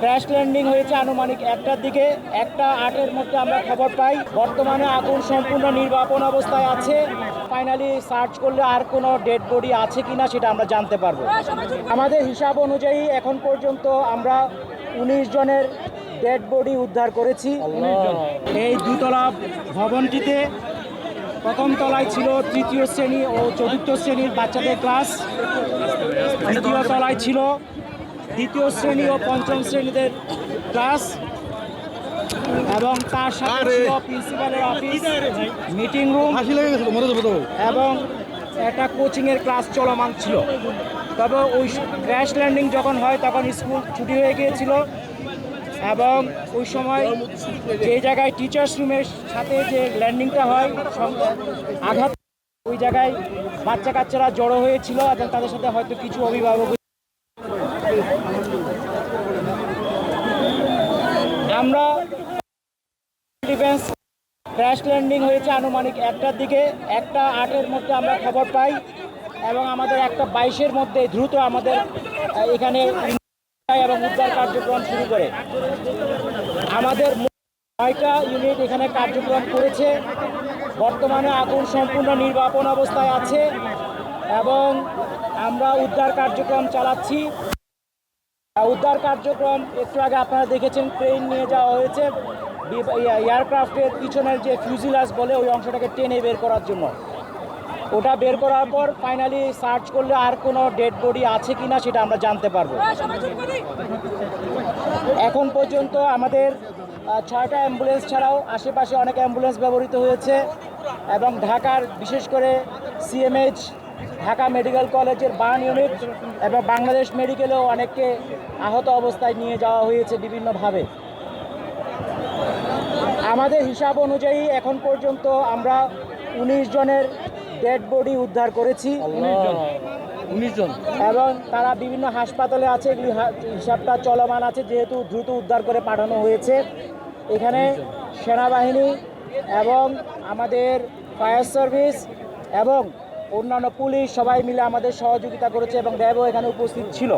Crash landing হয়েছে আনুমানিক 1টার দিকে। 1:08-এর মধ্যে আমরা খবর পাই। বর্তমানে আগুন সম্পূর্ণ নির্বাপন অবস্থায় আছে। ফাইনালি সার্চ করলে আর কোনো ডেড বডি আছে কিনা সেটা আমরা জানতে পারবো। আমাদের হিসাব অনুযায়ী এখন পর্যন্ত আমরা 19 জনের ডেড বডি উদ্ধার করেছি। এই দুতলা ভবনটিতে প্রথম তলায় ছিল তৃতীয় শ্রেণী ও চতুর্থ শ্রেণীর বাচ্চাদের ক্লাস, দ্বিতীয় তলায় ছিল দ্বিতীয় শ্রেণী ও পঞ্চম শ্রেণীদের ক্লাস, এবং তার সাথে ছিল প্রিন্সিপালের অফিস, মিটিং রুম এবং একটা কোচিংয়ের ক্লাস চলমান ছিল। তবে ওই ক্র্যাশ ল্যান্ডিং যখন হয় তখন স্কুল ছুটি হয়ে গিয়েছিল, এবং ওই সময় যে জায়গায় টিচার্স রুমের সাথে যে ল্যান্ডিংটা হয় আঘাত, ওই জায়গায় বাচ্চা কাচ্চারা জড়ো হয়েছিল এবং তাদের সাথে হয়তো কিছু অভিভাবক। আমরা ডিফেন্স ক্র্যাশ ল্যান্ডিং হয়েছে আনুমানিক 1টার দিকে। 1:08-এর মধ্যে আমরা খবর পাই, এবং আমাদের 1:22-এর মধ্যে দ্রুত আমাদের এখানে এবং উদ্ধার কার্যক্রম শুরু করে। আমাদের 9টা ইউনিট এখানে কার্যক্রম করেছে। বর্তমানে আগুন সম্পূর্ণ নির্বাপন অবস্থায় আছে এবং আমরা উদ্ধার কার্যক্রম চালাচ্ছি। উদ্ধার কার্যক্রম একটু আগে আপনারা দেখেছেন, ট্রেন নিয়ে যাওয়া হয়েছে এয়ারক্রাফটের পিছনের যে ফিউজিলাস বলে ওই অংশটাকে টেনে বের করার জন্য। ওটা বের করার পর ফাইনালি সার্চ করলে আর কোনো ডেড বডি আছে কিনা সেটা আমরা জানতে পারবো। এখন পর্যন্ত আমাদের 6টা অ্যাম্বুলেন্স ছাড়াও আশেপাশে অনেক অ্যাম্বুলেন্স ব্যবহৃত হয়েছে, এবং ঢাকার বিশেষ করে সিএমএইচ, ঢাকা মেডিকেল কলেজের বার্ন ইউনিট এবং বাংলাদেশ মেডিকেলেও অনেককে আহত অবস্থায় নিয়ে যাওয়া হয়েছে বিভিন্নভাবে। আমাদের হিসাব অনুযায়ী এখন পর্যন্ত আমরা 19 জনের ডেড বডি উদ্ধার করেছি। 19 জন, এবং তারা বিভিন্ন হাসপাতালে আছে। এগুলি হিসাবটা চলমান আছে, যেহেতু দ্রুত উদ্ধার করে পাঠানো হয়েছে। এখানে সেনাবাহিনী এবং আমাদের ফায়ার সার্ভিস এবং অন্যান্য পুলিশ সবাই মিলে আমাদের সহযোগিতা করেছে, এবং র্যাবও এখানে উপস্থিত ছিল।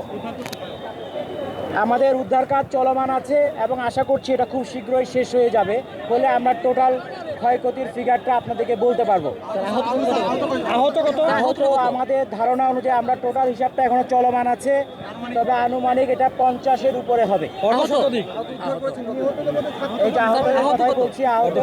আমাদের উদ্ধার কাজ চলমান আছে এবং আশা করছি এটা খুব শীঘ্রই শেষ হয়ে যাবে, বলে আমরা টোটাল ক্ষয়ক্ষতির ফিগারটা আপনাদেরকে বলতে পারবো। আহত আমাদের ধারণা অনুযায়ী আমরা টোটাল হিসাবটা এখনো চলমান আছে, তবে আনুমানিক এটা 50-এর উপরে হবে। এই যে আহতের কথাই বলছি, আহত